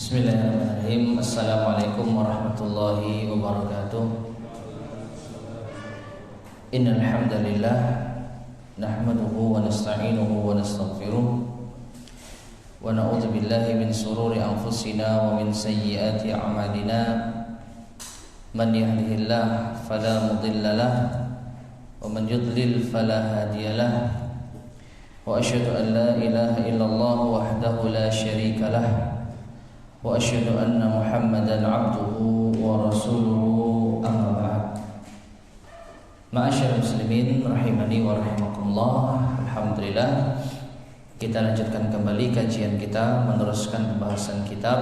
Bismillahirrahmanirrahim. Assalamualaikum warahmatullahi wabarakatuh. Innal hamdalillah nahmaduhu wa nasta'inuhu wa nastaghfiruh wa na'udzu billahi min shururi anfusina wa min sayyiati a'malina. Man yahdihillahu fala mudilla lahu wa man yudlil fala hadiya lahu. Wa asyhadu an la ilaha illallah wahdahu la syarika lahu wa asyhadu anna Muhammadan abduhu wa rasuluhu, amma ba'd. Ma'asyiral muslimin rahimani wa rahimakumullah. Alhamdulillah, kita lanjutkan kembali kajian kita, meneruskan pembahasan kitab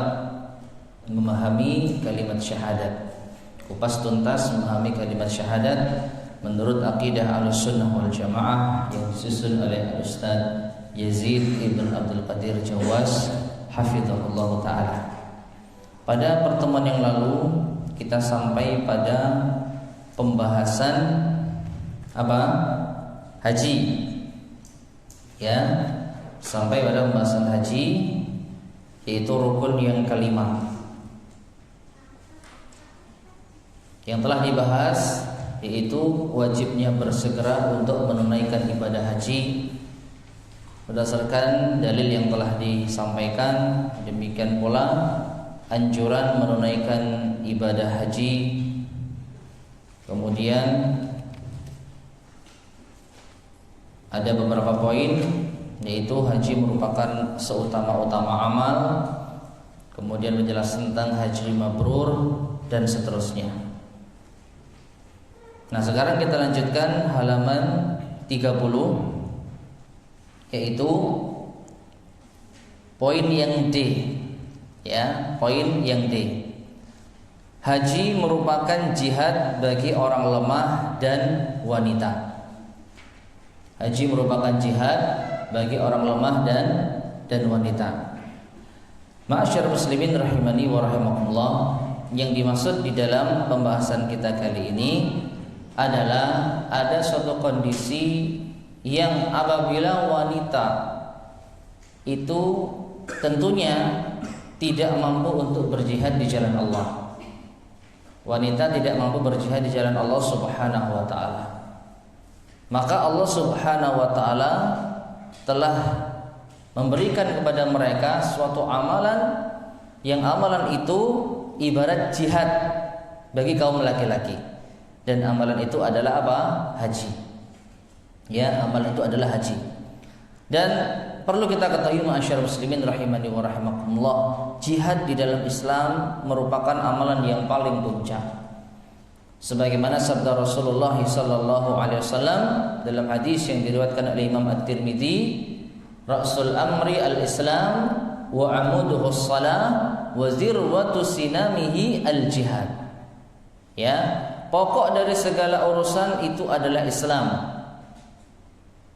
memahami kalimat syahadat, kupas tuntas memahami kalimat syahadat menurut akidah Ahlussunnah wal Jamaah yang disusun oleh Ustaz Yazid Ibn Abdul Qadir Jawas hafizahullah ta'ala. Pada pertemuan yang lalu kita sampai pada pembahasan apa? Haji. Ya, sampai pada pembahasan haji, yaitu rukun yang kelima. Yang telah dibahas yaitu wajibnya bersegera untuk menunaikan ibadah haji berdasarkan dalil yang telah disampaikan. Demikian pula anjuran menunaikan ibadah haji. Kemudian ada beberapa poin, yaitu haji merupakan seutama-utama amal. Kemudian menjelaskan tentang haji mabrur dan seterusnya. Nah, sekarang kita lanjutkan halaman 30, yaitu poin yang D. Ya, poin yang D. Haji merupakan jihad bagi orang lemah dan wanita. Haji merupakan jihad bagi orang lemah dan wanita. Ma'asyiral muslimin rahimani wa rahimakumullah, yang dimaksud di dalam pembahasan kita kali ini adalah ada suatu kondisi yang apabila wanita itu tentunya tidak mampu untuk berjihad di jalan Allah. Wanita tidak mampu berjihad di jalan Allah Subhanahu wa ta'ala. Maka Allah Subhanahu wa ta'ala telah memberikan kepada mereka suatu amalan, yang amalan itu ibarat jihad bagi kaum laki-laki. Dan amalan itu adalah apa? Haji. Ya, amalan itu adalah haji. Dan perlu kita ketahui ma'asyiral muslimin rahimani wa rahimakumullah, jihad di dalam Islam merupakan amalan yang paling puncak. Sebagaimana sabda Rasulullah sallallahu alaihi wasallam dalam hadis yang diriwayatkan oleh Imam At-Tirmidzi, "Ra'sul amri al-Islam wa 'amuduhu as-shalah wa zirwatu sinamihi al-jihad." Ya, pokok dari segala urusan itu adalah Islam,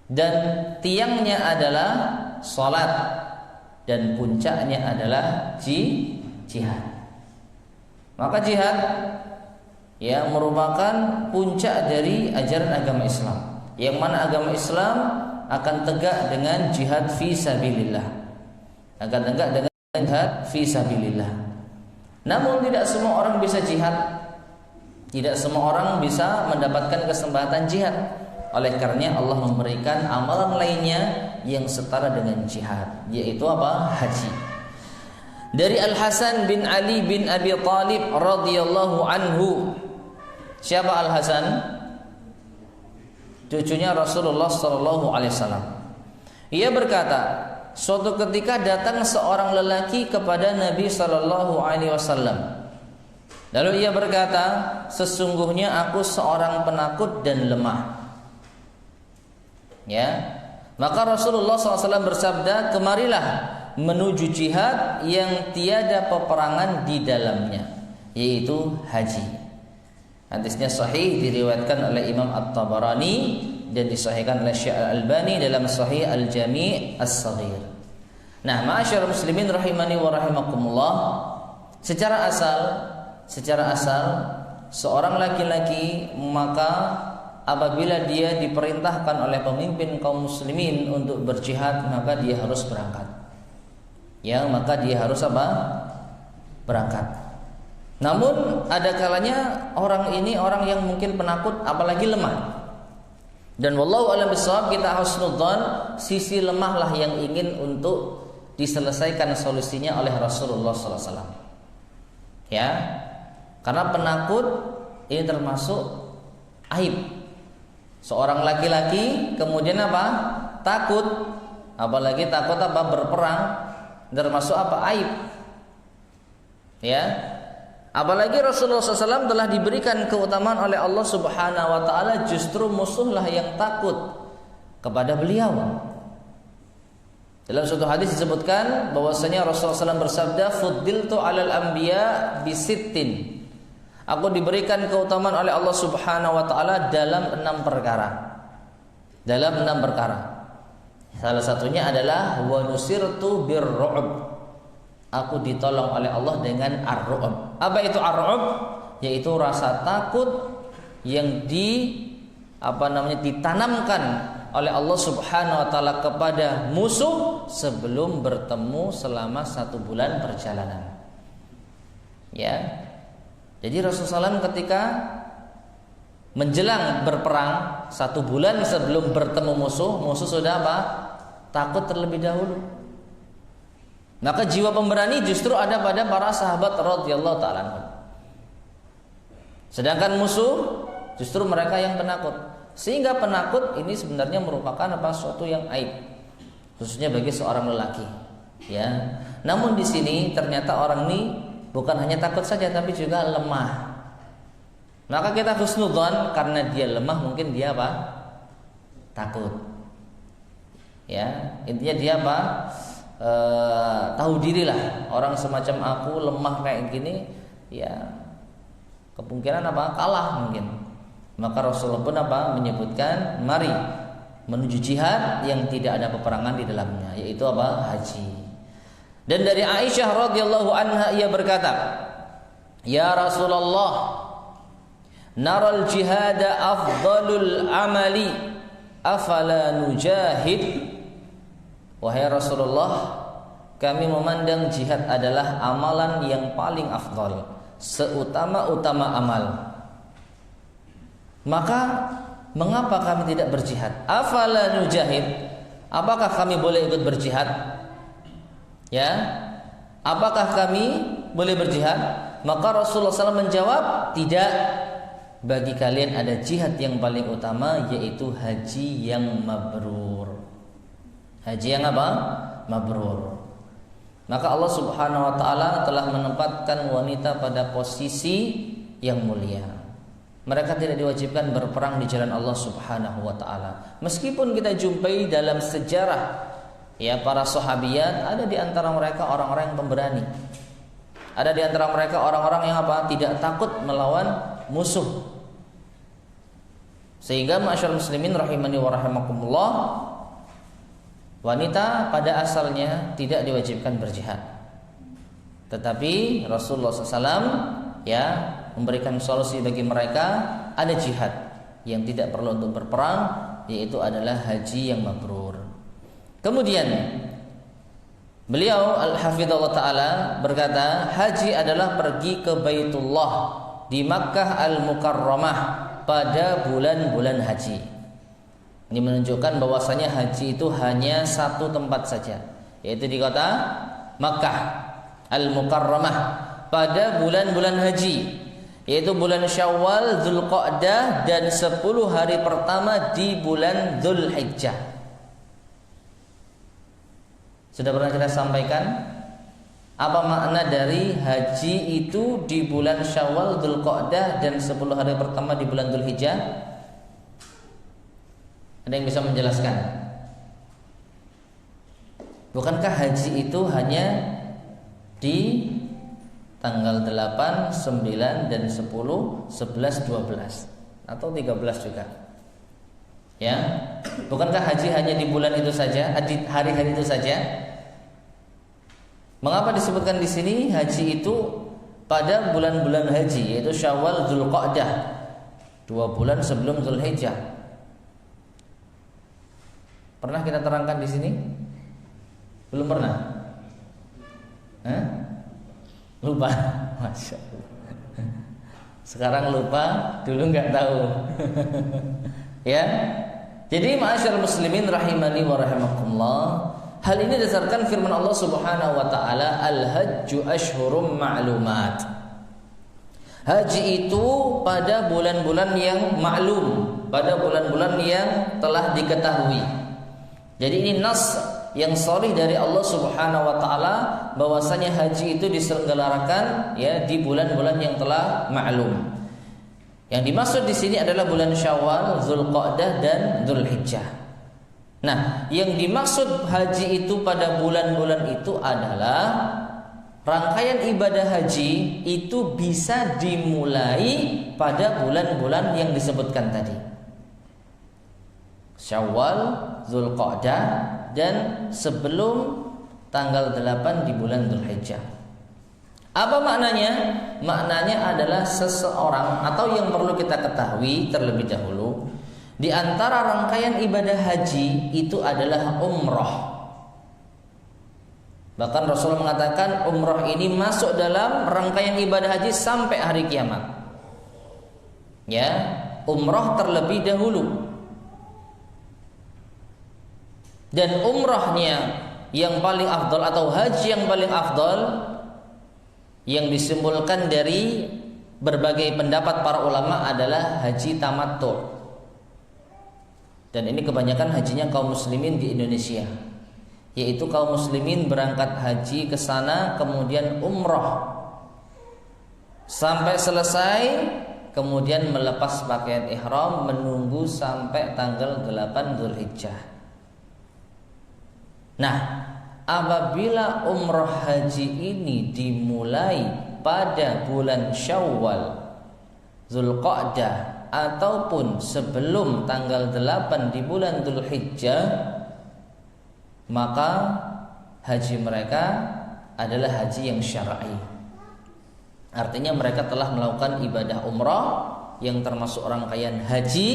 dan tiangnya adalah salat, dan puncaknya adalah jihad. Maka jihad ya merupakan puncak dari ajaran agama Islam, yang mana agama Islam akan tegak dengan jihad fi sabilillah, akan tegak dengan jihad fi sabilillah. Namun tidak semua orang bisa jihad. Tidak semua orang bisa mendapatkan kesempatan jihad. Oleh karenanya Allah memberikan amalan lainnya yang setara dengan jihad, yaitu apa? Haji. Dari Al-Hasan bin Ali bin Abi Thalib radhiyallahu anhu. Siapa Al-Hasan? Cucunya Rasulullah sallallahu alaihi wasallam. Ia berkata, suatu ketika datang seorang lelaki kepada Nabi sallallahu alaihi wasallam. Lalu ia berkata, sesungguhnya aku seorang penakut dan lemah. Ya, maka Rasulullah SAW bersabda, kemarilah menuju jihad yang tiada peperangan di dalamnya, yaitu haji. Hadisnya sahih, diriwayatkan oleh Imam At-Tabarani dan disahihkan oleh Syekh Al-Albani dalam Sahih Al-Jami' As-Saghir. Nah, ma'asyiral muslimin rahimani wa rahimakumullah, secara asal seorang laki-laki, maka apabila dia diperintahkan oleh pemimpin kaum muslimin untuk berjihad, maka dia harus berangkat. Ya, maka dia harus apa? berangkat. Namun ada kalanya orang ini orang yang mungkin penakut apalagi lemah. Dan wallahu a'lam bishawab, kita husnudzon sisi lemahlah yang ingin untuk diselesaikan solusinya oleh Rasulullah SAW. Ya, karena penakut ini termasuk aib. Seorang laki-laki kemudian apa? Takut, apalagi takut apa? Berperang, termasuk apa? Aib. Ya, apalagi Rasulullah SAW telah diberikan keutamaan oleh Allah Subhanahu Wa Taala, justru musuhlah yang takut kepada beliau. Dalam suatu hadis disebutkan bahwasanya Rasulullah SAW bersabda, "Fuddiltu 'alal anbiya bisittin." Aku diberikan keutamaan oleh Allah Subhanahu Wa Taala dalam 6 perkara. Dalam 6 perkara. Salah satunya adalah wa nusirtu birru'b. Aku ditolong oleh Allah dengan ar-ru'b. Apa itu ar-ru'b? Yaitu rasa takut yang ditanamkan oleh Allah Subhanahu Wa Taala kepada musuh sebelum bertemu selama 1 bulan perjalanan. Ya. Jadi Rasulullah SAW ketika menjelang berperang 1 bulan sebelum bertemu musuh sudah apa? Takut terlebih dahulu. Maka jiwa pemberani justru ada pada para sahabat radhiyallahu ta'ala anhum. Sedangkan musuh justru mereka yang penakut. Sehingga penakut ini sebenarnya merupakan apa? Suatu yang aib, khususnya bagi seorang lelaki. Ya. Namun di sini ternyata orang ini bukan hanya takut saja tapi juga lemah. Maka kita husnudzon karena dia lemah, mungkin dia apa? Takut. Ya, intinya dia apa? Tahu dirilah. Orang semacam aku lemah kayak gini, ya kemungkinan apa? Kalah mungkin. Maka Rasulullah pun apa? Menyebutkan, mari menuju jihad yang tidak ada peperangan di dalamnya, yaitu apa? Haji. Dan dari Aisyah radhiyallahu anha ia berkata, "Ya Rasulullah, naral jihada afdalul amali, afala nujahid?" Wahai Rasulullah, kami memandang jihad adalah amalan yang paling afdal, seutama-utama amal. Maka mengapa kami tidak berjihad? Afala nujahid? Apakah kami boleh ikut berjihad? Ya, apakah kami boleh berjihad? Maka Rasulullah SAW menjawab, tidak. Bagi kalian ada jihad yang paling utama, yaitu haji yang mabrur. Haji yang apa? Mabrur. Maka Allah Subhanahu Wa Taala telah menempatkan wanita pada posisi yang mulia. Mereka tidak diwajibkan berperang di jalan Allah Subhanahu Wa Taala. Meskipun kita jumpai dalam sejarah, ya, para sahabiyat, ada di antara mereka orang-orang yang pemberani. Ada di antara mereka orang-orang yang apa? Tidak takut melawan musuh. Sehingga ma'asyiral muslimin rahimani wa rahimakumullah, wanita pada asalnya tidak diwajibkan berjihad. Tetapi Rasulullah SAW ya memberikan solusi bagi mereka, ada jihad yang tidak perlu untuk berperang, yaitu adalah haji yang mabrur. Kemudian beliau Al-Hafidhullah Ta'ala berkata, haji adalah pergi ke Baitullah di Makkah Al-Mukarramah pada bulan-bulan haji. Ini menunjukkan bahwasanya haji itu hanya satu tempat saja, yaitu di kota Makkah Al-Mukarramah pada bulan-bulan haji, yaitu bulan Syawal, Dzulqa'dah, dan 10 hari pertama di bulan Dzulhijjah. Sudah pernah kita sampaikan apa makna dari haji itu di bulan Syawal, Dzulqa'dah, dan 10 hari pertama di bulan Dzulhijjah? Ada yang bisa menjelaskan? Bukankah haji itu hanya di tanggal 8, 9, dan 10, 11, 12 atau 13 juga? Ya, bukankah haji hanya di bulan itu saja, di hari-hari itu saja? Mengapa disebutkan di sini haji itu pada bulan-bulan haji, yaitu Syawal, Dzulqa'dah, 2 bulan sebelum Dzulhijjah? Pernah kita terangkan di sini? Belum pernah? Lupa. Masya Allah. Sekarang lupa, dulu nggak tahu. Ya. Jadi ma'asyiral muslimin rahimani wa rahimakumullah, hal ini dasarkan firman Allah Subhanahu wa taala, al-hajju ashhurum ma'lumat. Haji itu pada bulan-bulan yang maklum, pada bulan-bulan yang telah diketahui. Jadi ini nas yang sharih dari Allah Subhanahu wa taala bahwasanya haji itu diselenggarakan ya di bulan-bulan yang telah maklum. Yang dimaksud di sini adalah bulan Syawal, Dzulqa'dah dan Dzulhijjah. Nah, yang dimaksud haji itu pada bulan-bulan itu adalah rangkaian ibadah haji itu bisa dimulai pada bulan-bulan yang disebutkan tadi. Syawal, Dzulqa'dah dan sebelum tanggal 8 di bulan Dzulhijjah. Apa maknanya? Maknanya adalah seseorang, atau yang perlu kita ketahui terlebih dahulu, di antara rangkaian ibadah haji itu adalah umrah. Bahkan Rasulullah mengatakan umrah ini masuk dalam rangkaian ibadah haji sampai hari kiamat. Ya, umrah terlebih dahulu. Dan umrahnya yang paling afdal atau haji yang paling afdal yang disimpulkan dari berbagai pendapat para ulama adalah haji tamattu. Dan ini kebanyakan hajinya kaum muslimin di Indonesia, yaitu kaum muslimin berangkat haji ke sana kemudian umrah sampai selesai, kemudian melepas pakaian ihram menunggu sampai tanggal 8 Dzulhijjah. Nah, apabila umrah haji ini dimulai pada bulan Syawal, Dzulqa'dah ataupun sebelum tanggal 8 di bulan Dzulhijjah, maka haji mereka adalah haji yang syar'i. Artinya mereka telah melakukan ibadah umrah yang termasuk rangkaian haji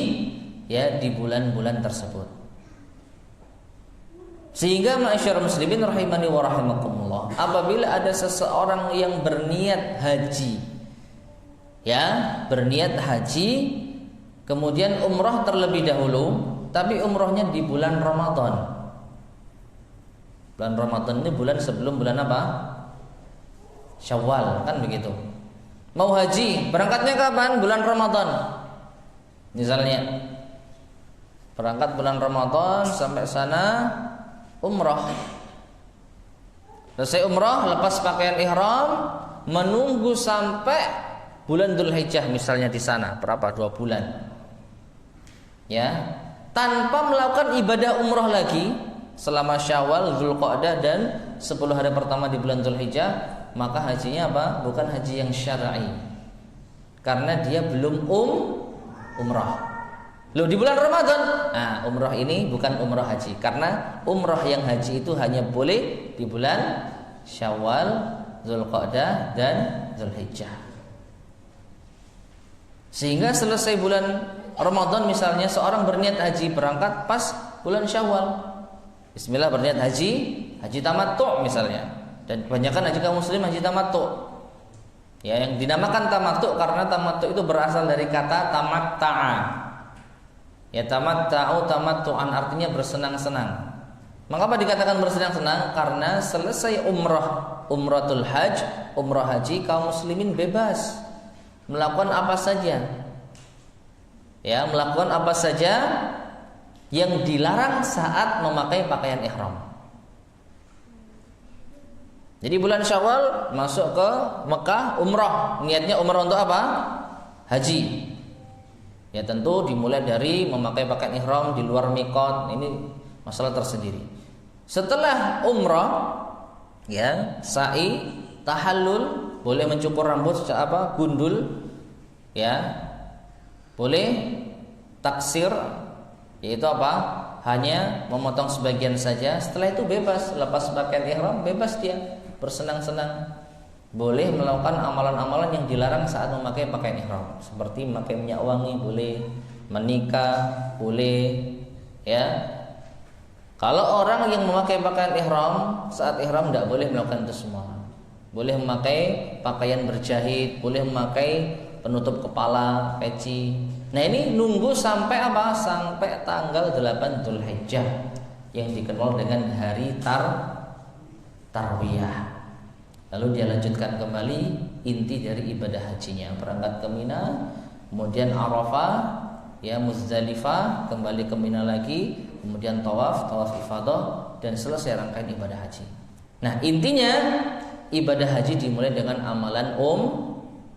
ya di bulan-bulan tersebut. Sehingga ma'asyiral muslimin rahimani wa rahimakumullah, apabila ada seseorang yang berniat haji, ya, berniat haji kemudian umrah terlebih dahulu, tapi umrahnya di bulan Ramadan. Bulan Ramadan ini bulan sebelum bulan apa? Syawal, kan begitu. Mau haji, berangkatnya kapan? Bulan Ramadan. Misalnya berangkat bulan Ramadan sampai sana umrah. Selesai umrah, lepas pakaian ihram, menunggu sampai bulan Dzulhijjah misalnya di sana, berapa? 2 bulan. Ya, tanpa melakukan ibadah umrah lagi selama Syawal, Dzulqa'dah dan 10 hari pertama di bulan Dzulhijjah, maka hajinya apa? Bukan haji yang syar'i. Karena dia belum umrah. Loh, di bulan Ramadan, nah umrah ini bukan umrah haji, karena umrah yang haji itu hanya boleh di bulan Syawal, Dzulqa'dah dan Dzulhijjah. Sehingga selesai bulan Ramadan misalnya seorang berniat haji, berangkat pas bulan Syawal, bismillah berniat haji tamattu misalnya. Dan kebanyakan haji kaum muslim haji tamattu. Ya, yang dinamakan tamattu karena tamattu itu berasal dari kata tamatta'a. Ya, tamatta'u tamattu'an, artinya bersenang-senang. Mengapa dikatakan bersenang-senang? Karena selesai umratul hajj, umrah haji, kaum muslimin bebas melakukan apa saja. Ya, melakukan apa saja yang dilarang saat memakai pakaian ihram. Jadi bulan Syawal masuk ke Mekah umrah, niatnya umrah untuk apa? Haji. Ya, tentu dimulai dari memakai pakaian ihram di luar miqat, ini masalah tersendiri. Setelah umrah, ya, sa'i, tahallul, boleh mencukur rambut secara apa? Gundul, ya. Boleh taksir, yaitu apa? Hanya memotong sebagian saja. Setelah itu bebas, lepas pakaian ihram, bebas dia bersenang-senang. Boleh melakukan amalan-amalan yang dilarang saat memakai pakaian ihram, seperti memakai minyak wangi boleh, menikah boleh, ya. Kalau orang yang memakai pakaian ihram saat ihram tidak boleh melakukan itu semua. boleh memakai pakaian berjahit, boleh memakai penutup kepala, peci. Nah ini nunggu sampai apa? Sampai tanggal 8 Dzulhijjah yang dikenal dengan hari tarwiyah. Lalu dia lanjutkan kembali inti dari ibadah hajinya, berangkat ke Mina, kemudian Arafah, ya Muzdalifah, kembali ke Mina lagi, kemudian tawaf ifadah, dan selesai rangkaian ibadah haji. Nah intinya ibadah haji dimulai dengan amalan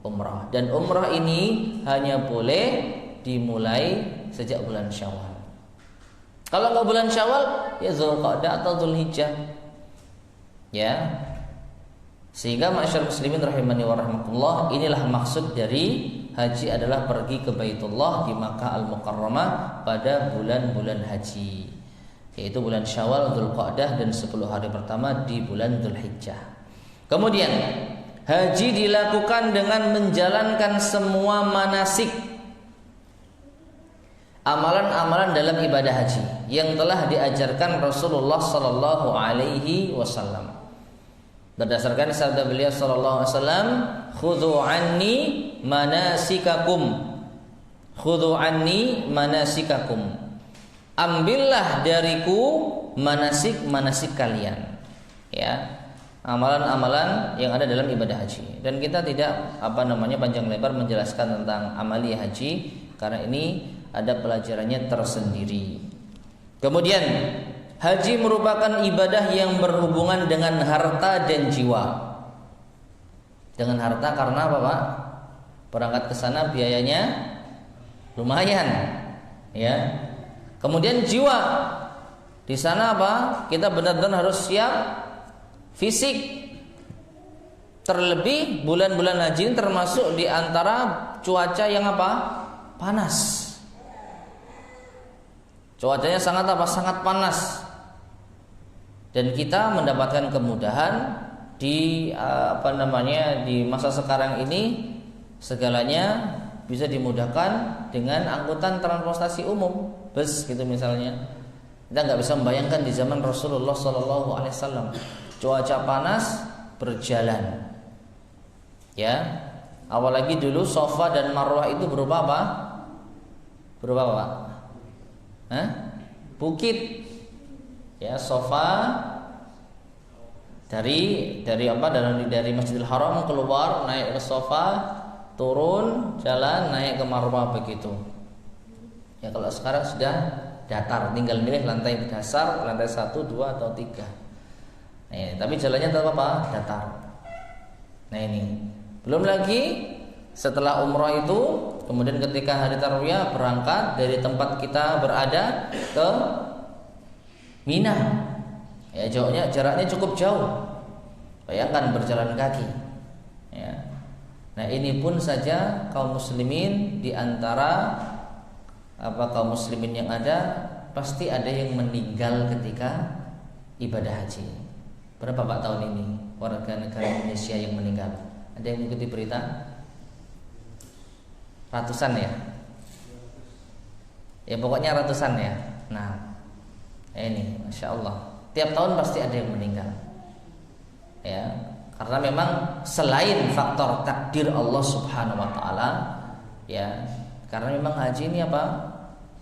umrah, dan umrah ini hanya boleh dimulai sejak bulan Syawal. Kalau nggak bulan Syawal, ya Dzulqa'dah atau Dzulhijjah, ya. Sehingga masyarakat muslimin rahimani wa rahmatullah, inilah maksud dari haji adalah pergi ke Baitullah di Makkah Al-Mukarramah pada bulan-bulan haji, yaitu bulan Syawal, Dzulqa'dah, dan 10 hari pertama di bulan Dzulhijjah. Kemudian haji dilakukan dengan menjalankan semua manasik, amalan-amalan dalam ibadah haji yang telah diajarkan Rasulullah sallallahu alaihi wasallam. Berdasarkan sabda beliau sallallahu alaihi wasallam, "Khudhu anni manasikakum." Khudhu anni manasikakum. Ambillah dariku manasik-manasik kalian. Ya. Amalan-amalan yang ada dalam ibadah haji. Dan kita tidak panjang lebar menjelaskan tentang amali haji karena ini ada pelajarannya tersendiri. Kemudian haji merupakan ibadah yang berhubungan dengan harta dan jiwa. Dengan harta karena apa, Pak? Berangkat ke sana biayanya lumayan, ya. Kemudian jiwa. Di sana apa? Kita benar-benar harus siap fisik. Terlebih bulan-bulan haji ini termasuk di antara cuaca yang apa? Panas. Cuacanya sangat sangat panas. Dan kita mendapatkan kemudahan di di masa sekarang ini, segalanya bisa dimudahkan dengan angkutan transportasi umum, bus gitu misalnya. Kita nggak bisa membayangkan di zaman Rasulullah SAW cuaca panas berjalan, ya. Apalagi dulu Safa dan Marwah itu berupa apa? Berupa apa? Bukit, ya. Safa dari Masjidil Haram keluar naik ke Safa, turun jalan naik ke Marwah begitu. Ya kalau sekarang sudah datar, tinggal milih lantai dasar, lantai 1, 2 atau 3. Tapi jalannya tetap apa? Datar. Nah ini belum lagi setelah umrah itu, kemudian ketika hari tarwiyah berangkat dari tempat kita berada ke Mina. Ya jaraknya cukup jauh. Bayangkan berjalan kaki. Ya. Nah ini pun saja kaum muslimin, di antara kaum muslimin yang ada pasti ada yang meninggal ketika ibadah haji. Berapa Pak tahun ini warga negara Indonesia yang meninggal? Ada yang mengikuti berita? Ratusan ya? Ya pokoknya ratusan ya. Nah ini Masya Allah, tiap tahun pasti ada yang meninggal, ya. Karena memang selain faktor takdir Allah Subhanahu Wa Taala, ya. Karena memang haji ini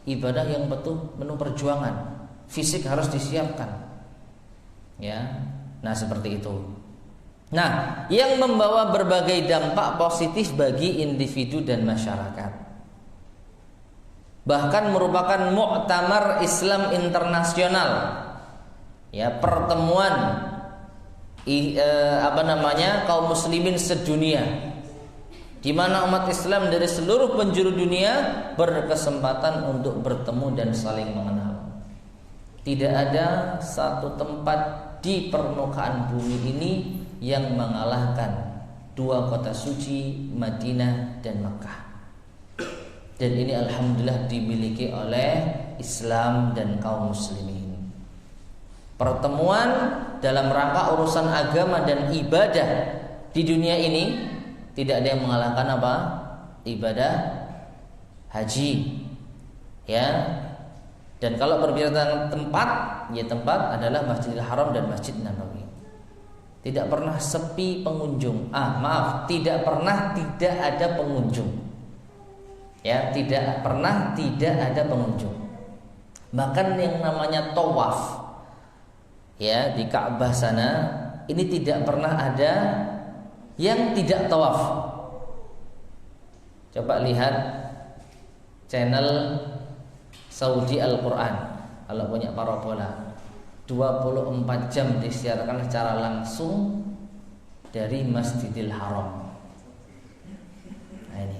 ibadah yang penuh perjuangan, fisik harus disiapkan, ya. Nah seperti itu. Nah yang membawa berbagai dampak positif bagi individu dan masyarakat, bahkan merupakan muktamar Islam internasional, ya, pertemuan kaum muslimin sedunia, di mana umat Islam dari seluruh penjuru dunia berkesempatan untuk bertemu dan saling mengenal. Tidak ada satu tempat di permukaan bumi ini yang mengalahkan dua kota suci Madinah dan Makkah. Dan ini alhamdulillah dimiliki oleh Islam dan kaum muslimin. Pertemuan dalam rangka urusan agama dan ibadah di dunia ini tidak ada yang mengalahkan ibadah haji, ya. Dan kalau berbicara tentang tempat, ya tempat adalah Masjidil Haram dan Masjid Nabawi. Tidak pernah sepi pengunjung. Tidak pernah tidak ada pengunjung. Ya, tidak pernah tidak ada pengunjung. Bahkan yang namanya tawaf, ya, di Ka'bah sana ini tidak pernah ada yang tidak tawaf. Coba lihat channel Saudi Al-Quran, kalau punya parabola, 24 jam disiarkan secara langsung dari Masjidil Haram. Nah ini,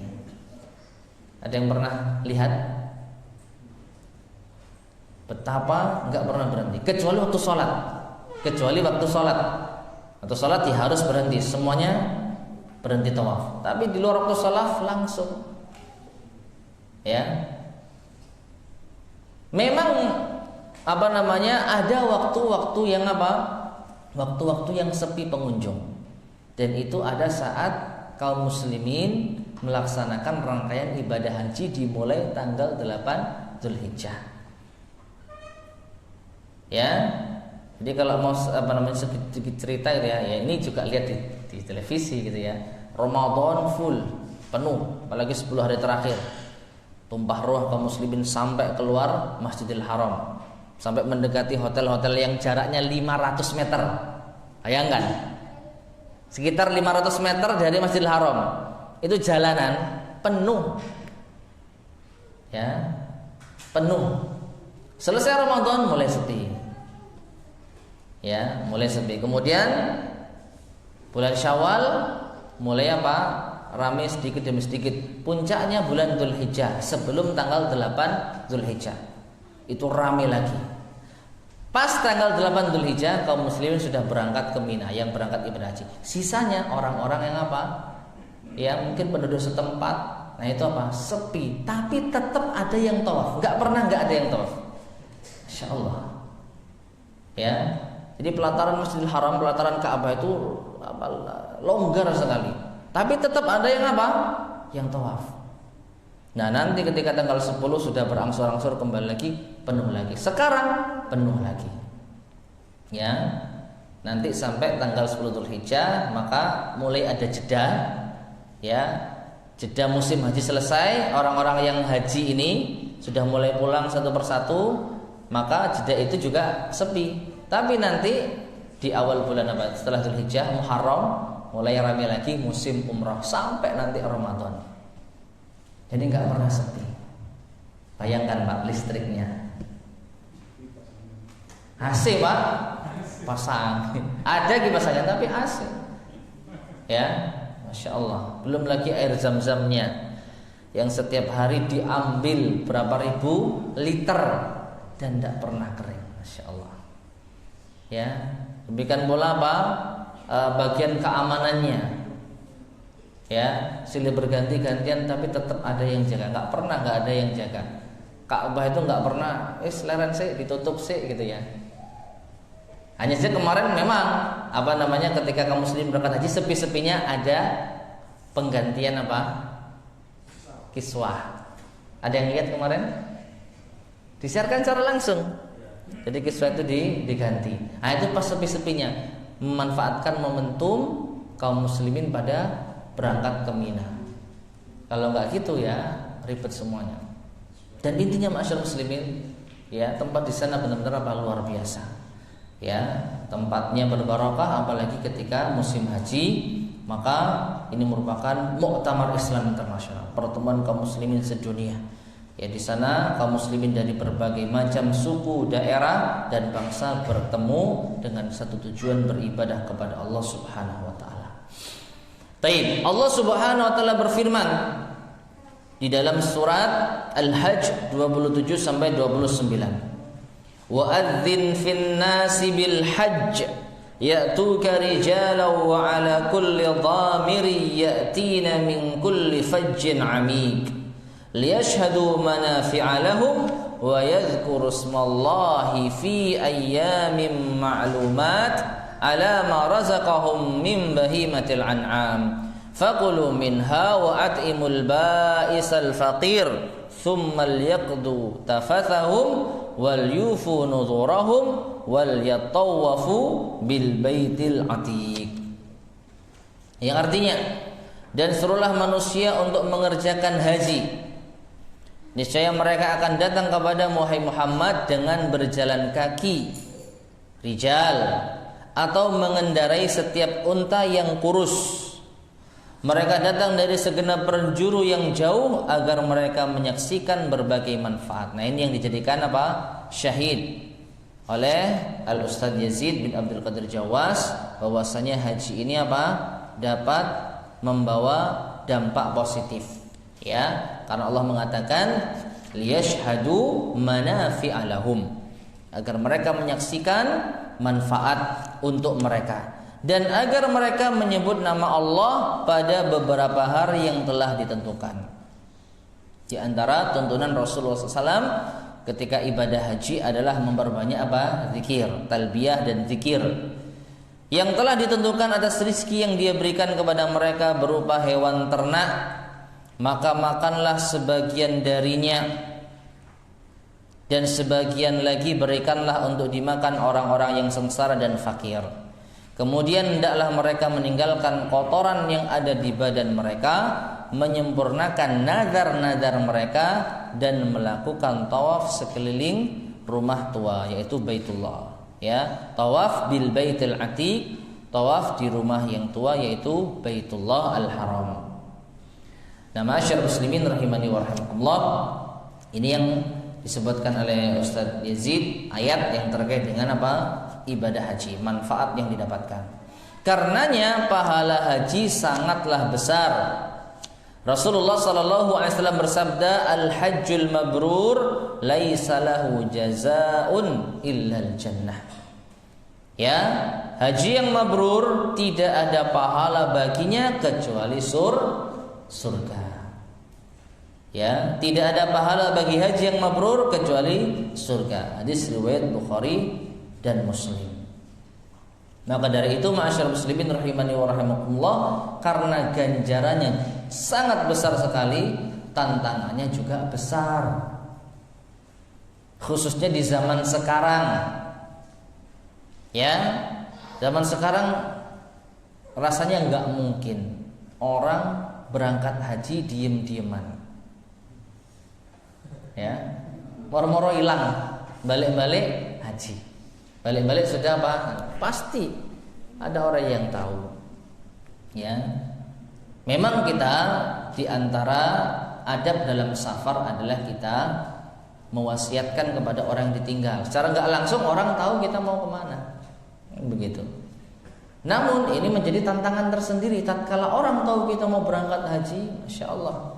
ada yang pernah lihat betapa nggak pernah berhenti, kecuali waktu sholat. Waktu sholat ya harus berhenti, semuanya berhenti tawaf. Tapi di luar waktu sholat langsung, ya. Memang ada waktu-waktu yang waktu-waktu yang sepi pengunjung, dan itu ada saat kaum muslimin melaksanakan rangkaian ibadah haji dimulai tanggal 8 Dzulhijjah. Ya, jadi kalau mau sedikit cerita gitu ya, ini juga lihat di televisi gitu ya. Ramadan full penuh, apalagi 10 hari terakhir. Tumpah ruah kaum muslimin sampai keluar Masjidil Haram, sampai mendekati hotel-hotel yang jaraknya 500 meter. Bayangkan, sekitar 500 meter dari Masjidil Haram itu jalanan penuh, ya, penuh. Selesai Ramadan mulai sepi, ya, mulai sepi. Kemudian bulan Syawal mulai ramai sedikit demi sedikit. Puncaknya bulan Dzulhijjah, sebelum tanggal 8 Dzulhijjah itu ramai lagi. Pas tanggal 8 Dzulhijjah kaum muslimin sudah berangkat ke Mina, yang berangkat ibadah haji. Sisanya orang-orang yang ya mungkin penduduk setempat. Nah itu sepi, tapi tetap ada yang tawaf. Nggak pernah nggak ada yang tawaf. Insya Allah, ya. Jadi pelataran Masjidil Haram, pelataran Ka'bah itu longgar sekali. Tapi tetap ada yang yang tawaf. Nah nanti ketika tanggal 10 sudah berangsur-angsur kembali lagi, penuh lagi. Sekarang penuh lagi, ya. Nanti sampai tanggal 10 Dzulhijjah maka mulai ada jeda, ya. Jeda musim haji selesai, orang-orang yang haji ini sudah mulai pulang satu persatu, maka jeda itu juga sepi. Tapi nanti di awal bulan setelah Dzulhijjah, Muharram, mulai ramai lagi musim umrah sampai nanti Ramadan. Jadi nggak pernah sepi. Bayangkan Pak, listriknya AC Pak, pasang. Ada kipasannya tapi AC. Ya, Masya Allah. Belum lagi air zam-zamnya yang setiap hari diambil berapa ribu liter dan tidak pernah kering. Masya Allah. Ya, demikian pula bagian keamanannya, ya, silih berganti-gantian tapi tetap ada yang jaga. Nggak pernah nggak ada yang jaga. Ka'bah itu nggak pernah leren sih ditutup sih gitu ya. Hanya saja kemarin memang ketika kaum muslim berangkat haji sepi-sepinya ada penggantian kiswah. Ada yang lihat kemarin? Disiarkan secara langsung. Jadi kiswah itu diganti. Nah itu pas sepi-sepinya, memanfaatkan momentum kaum muslimin pada berangkat ke Mina. Kalau nggak gitu ya ribet semuanya. Dan intinya masyarakat muslimin, ya, tempat di sana benar-benar luar biasa. Ya, tempatnya berbarokah apalagi ketika musim haji, maka ini merupakan Muktamar Islam Internasional, pertemuan kaum muslimin sedunia. Ya, di sana kaum muslimin dari berbagai macam suku, daerah dan bangsa bertemu dengan satu tujuan, beribadah kepada Allah Subhanahu wa taala. Baik, Allah Subhanahu wa taala berfirman di dalam surat Al-Hajj 27 sampai 29. Wa adzin fin nasi bil hajj ya'tuka rijalan wa 'ala kulli dhamirin ya'tina min kulli fajjin 'amiq liyashhadu manafi'a lahum wa yadhkuru ismallahi fi ayyamin ma'lumat ala ma razaqahum min bahimatil an'am faqulu minha wa at'imul ba'isal faqir thumma liyaqdu tafathahum wal yufu nuzurahum wal yatawafu bil baitil atiq. Yang artinya, dan serulah manusia untuk mengerjakan haji. Niscaya mereka akan datang kepada Muhammad dengan berjalan kaki, rijal, atau mengendarai setiap unta yang kurus. Mereka datang dari segenap penjuru yang jauh agar mereka menyaksikan berbagai manfaat. Nah, ini yang dijadikan apa? Syahid oleh Al-Ustadz Yazid bin Abdul Qadir Jawas, bahwasanya haji ini apa? Dapat membawa dampak positif. Ya, karena Allah mengatakan liyashhadu manafi'a lahum, agar mereka menyaksikan manfaat untuk mereka, dan agar mereka menyebut nama Allah pada beberapa hari yang telah ditentukan. Di antara tuntunan Rasulullah SAW ketika ibadah haji adalah memperbanyak apa? Zikir, talbiyah dan zikir. Yang telah ditentukan atas rizki yang dia berikan kepada mereka berupa hewan ternak, maka makanlah sebagian darinya, dan sebagian lagi berikanlah untuk dimakan orang-orang yang sengsara dan fakir. Kemudian hendaklah mereka meninggalkan kotoran yang ada di badan mereka, menyempurnakan nazar-nazar mereka, dan melakukan tawaf sekeliling rumah tua, yaitu Baitullah. Ya, tawaf bil baitil atiq, tawaf di rumah yang tua, yaitu Baitullah al-Haram. Nah, ma'asyar muslimin rahimani wa rahimakumullah, ini yang disebutkan oleh Ustadz Yazid, ayat yang terkait dengan apa? Ibadah haji, manfaat yang didapatkan. Karenanya pahala haji sangatlah besar. Rasulullah sallallahu alaihi wasallam bersabda, "Al-hajjul mabrur laisa lahu jazaa'un illal jannah." Ya, haji yang mabrur tidak ada pahala baginya kecuali surga. Ya, tidak ada pahala bagi haji yang mabrur kecuali surga. Hadis riwayat Bukhari dan Muslim. Maka dari itu, ma'asyar muslimin rahimani wa rahimakumullah, karena ganjarannya sangat besar sekali, tantangannya juga besar. Khususnya di zaman sekarang. Ya, zaman sekarang rasanya nggak mungkin orang berangkat haji diem-dieman. Ya, moro-moro hilang, balik-balik haji, balik-balik sudah apa? Pasti ada orang yang tahu. Ya, memang kita di antara adab dalam safar adalah kita mewasiatkan kepada orang yang ditinggal. Secara nggak langsung orang tahu kita mau kemana, begitu. Namun ini menjadi tantangan tersendiri tatkala orang tahu kita mau berangkat haji, masya Allah.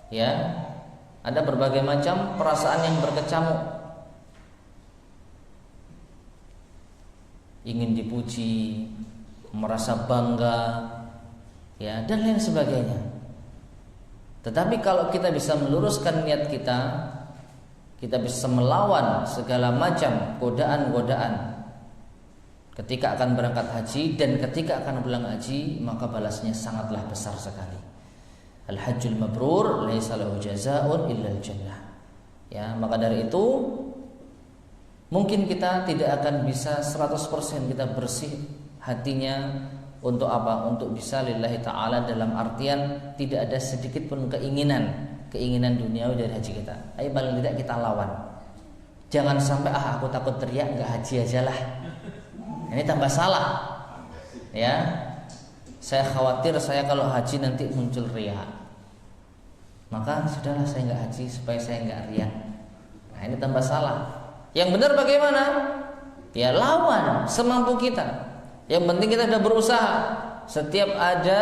Ya, ada berbagai macam perasaan yang berkecamuk. Ingin dipuji, merasa bangga, ya, dan lain sebagainya. Tetapi kalau kita bisa meluruskan niat kita bisa melawan segala macam godaan-godaan ketika akan berangkat haji dan ketika akan pulang haji, maka balasnya sangatlah besar sekali. Al-hajjul mabrur laisa lahu jazaa'un illal jannah. Ya, maka dari itu mungkin kita tidak akan bisa 100% kita bersih hatinya untuk apa? Untuk bisa lillahi ta'ala, dalam artian tidak ada sedikit pun keinginan duniawi dari haji kita. Ayo paling tidak kita lawan. Jangan sampai aku takut teriak, enggak haji ajalah. Ini tambah salah. Ya. Saya khawatir saya kalau haji nanti muncul riya. Maka sudahlah saya enggak haji supaya saya enggak riya. Nah, ini tambah salah. Yang benar bagaimana? Ya lawan semampu kita. Yang penting kita sudah berusaha. Setiap ada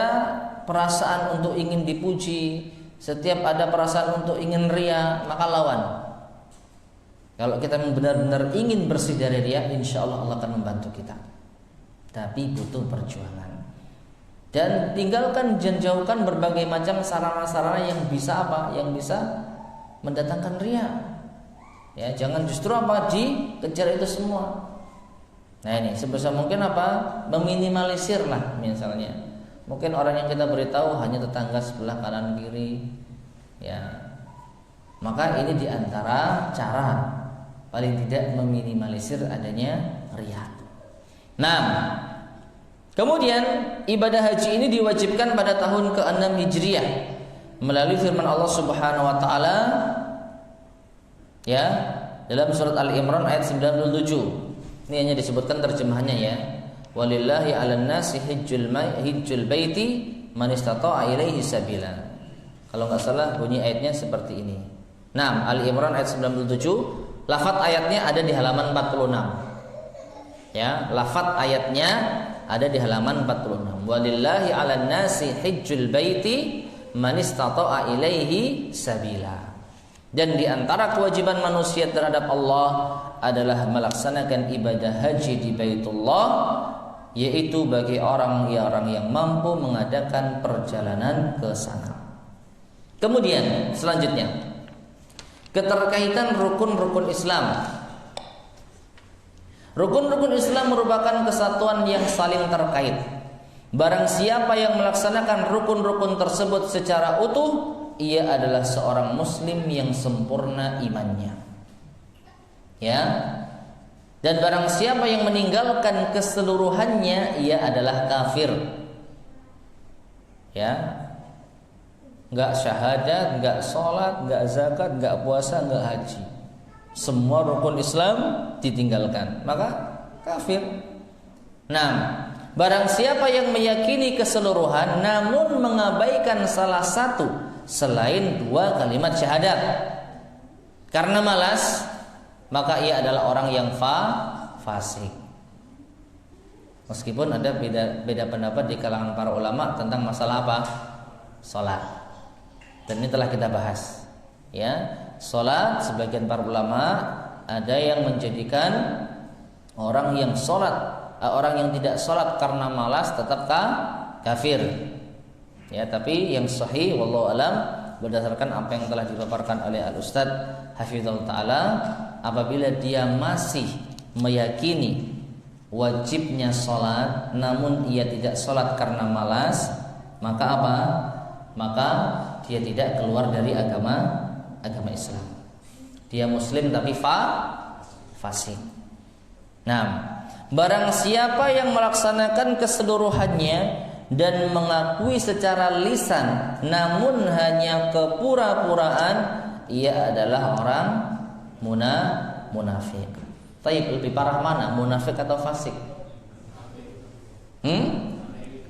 perasaan untuk ingin dipuji, setiap ada perasaan untuk ingin riya, maka lawan. Kalau kita benar-benar ingin bersih dari riya, insya Allah Allah akan membantu kita. Tapi butuh perjuangan. Dan tinggalkan dan jauhkan berbagai macam sarana-sarana yang bisa apa? Yang bisa mendatangkan riya. Ya, jangan justru apa? Dikejar itu semua. Nah ini sebisa mungkin apa? Meminimalisir lah misalnya. Mungkin orang yang kita beritahu hanya tetangga sebelah kanan kiri. Ya. Maka ini diantara cara paling tidak meminimalisir adanya riya. Nah, kemudian ibadah haji ini diwajibkan pada tahun ke-6 Hijriah melalui firman Allah Subhanahu wa taala ya dalam surat Al-Imran ayat 97. Ini hanya disebutkan terjemahannya ya. Walillahi 'alan nasi hijjul baiti man istata'a ilaihi sabila. Kalau enggak salah bunyi ayatnya seperti ini. Nah, Al-Imran ayat 97, lafaz ayatnya ada di halaman 46. Ya, lafaz ayatnya ada di halaman 46. Walillahi 'alan nasi hijjul baiti man istata'a ilaihi sabila. Dan di antara kewajiban manusia terhadap Allah adalah melaksanakan ibadah haji di Baitullah, yaitu bagi orang-orang yang mampu mengadakan perjalanan ke sana. Kemudian selanjutnya, keterkaitan rukun-rukun Islam. Rukun-rukun Islam merupakan kesatuan yang saling terkait. Barang siapa yang melaksanakan rukun-rukun tersebut secara utuh, ia adalah seorang muslim yang sempurna imannya. Ya. Dan barang siapa yang meninggalkan keseluruhannya, ia adalah kafir. Ya. Enggak syahadat, enggak sholat, enggak zakat, enggak puasa, enggak haji. Semua rukun Islam ditinggalkan, maka kafir. Nah, barang siapa yang meyakini keseluruhan namun mengabaikan salah satu selain 2 kalimat syahadat karena malas, maka ia adalah orang yang fasik. Meskipun ada beda pendapat di kalangan para ulama tentang masalah apa? Salat. Dan ini telah kita bahas. Ya, salat sebagian para ulama ada yang menjadikan orang yang orang yang tidak salat karena malas tetap kafir. Ya, tapi yang sahih wallahu alam berdasarkan apa yang telah dipaparkan oleh Al-Ustaz Hafizahullah Ta'ala, apabila dia masih meyakini wajibnya salat namun ia tidak salat karena malas, maka apa? Maka dia tidak keluar dari agama Islam. Dia muslim tapi fasik. Nah, barang siapa yang melaksanakan keseluruhannya dan mengakui secara lisan namun hanya kepura-puraan, ia adalah orang munafik. Taib, lebih parah mana, munafik atau fasik?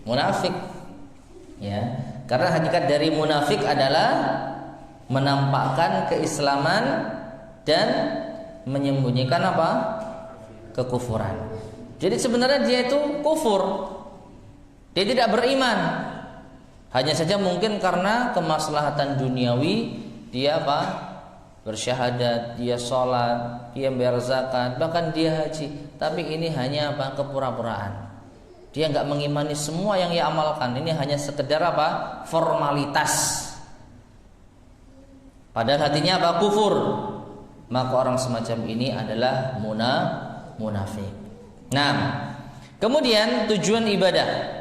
Munafik. Ya, karena hakikat dari munafik adalah menampakkan keislaman dan menyembunyikan apa? Kekufuran. Jadi sebenarnya dia itu kufur. Dia tidak beriman. Hanya saja mungkin karena kemaslahatan duniawi dia apa? Bersyahadat, dia sholat, dia bayar zakat, bahkan dia haji. Tapi ini hanya apa? Kepura-puraan. Dia enggak mengimani semua yang ia amalkan. Ini hanya sekedar apa? Formalitas. Padahal hatinya apa? Kufur. Maka orang semacam ini adalah munafik. Nah, kemudian tujuan ibadah.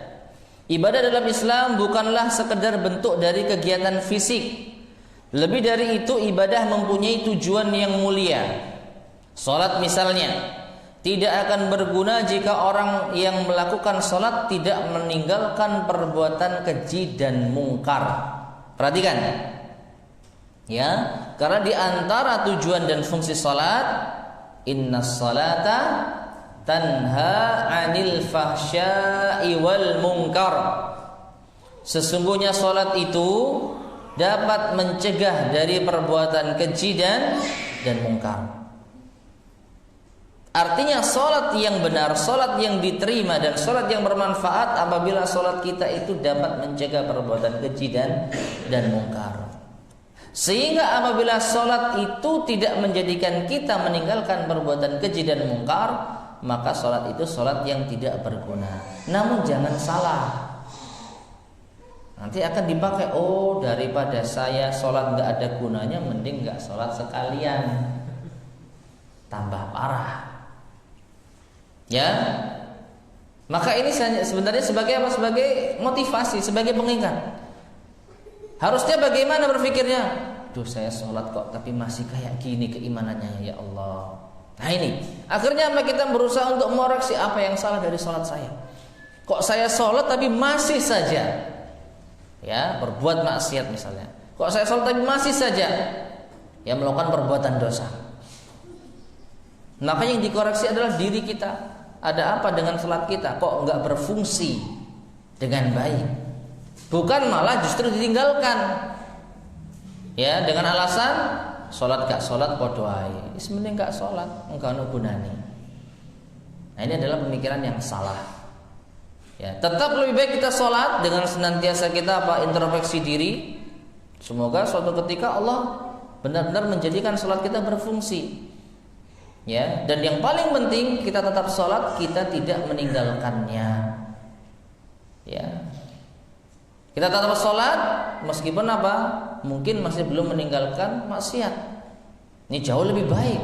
Ibadah dalam Islam bukanlah sekedar bentuk dari kegiatan fisik. Lebih dari itu, ibadah mempunyai tujuan yang mulia. Salat misalnya tidak akan berguna jika orang yang melakukan salat tidak meninggalkan perbuatan keji dan mungkar. Perhatikan. Ya, karena di antara tujuan dan fungsi salat, innas salata tanha 'anil fahsya'i wal munkar. Sesungguhnya salat itu dapat mencegah dari perbuatan keji dan mungkar. Artinya salat yang benar, salat yang diterima dan salat yang bermanfaat apabila salat kita itu dapat mencegah perbuatan keji dan mungkar. Sehingga apabila salat itu tidak menjadikan kita meninggalkan perbuatan keji dan mungkar, maka salat itu salat yang tidak berguna. Namun jangan salah. Nanti akan dipakai, oh daripada saya salat enggak ada gunanya, mending enggak salat sekalian. Tambah parah. Ya. Maka ini sebenarnya sebagai apa? Sebagai motivasi, sebagai pengingat. Harusnya bagaimana berpikirnya? duh saya sholat kok tapi masih kayak gini keimanannya ya Allah. Nah ini akhirnya kita berusaha untuk mengoreksi apa yang salah dari sholat saya. Kok saya sholat tapi masih saja ya berbuat maksiat misalnya. Kok saya sholat tapi masih saja ya melakukan perbuatan dosa. Maka yang dikoreksi adalah diri kita. Ada apa dengan sholat kita? Kok enggak berfungsi dengan baik? Bukan malah justru ditinggalkan. Ya dengan alasan sholat gak sholat podoai. Sebenarnya gak sholat engkau nugunani. Nah ini adalah pemikiran yang salah. Ya tetap lebih baik kita sholat dengan senantiasa kita introspeksi diri. Semoga suatu ketika Allah benar-benar menjadikan sholat kita berfungsi. Ya, dan yang paling penting kita tetap sholat, kita tidak meninggalkannya. Ya, kita tetap sholat meskipun apa? Mungkin masih belum meninggalkan maksiat. Ini jauh lebih baik.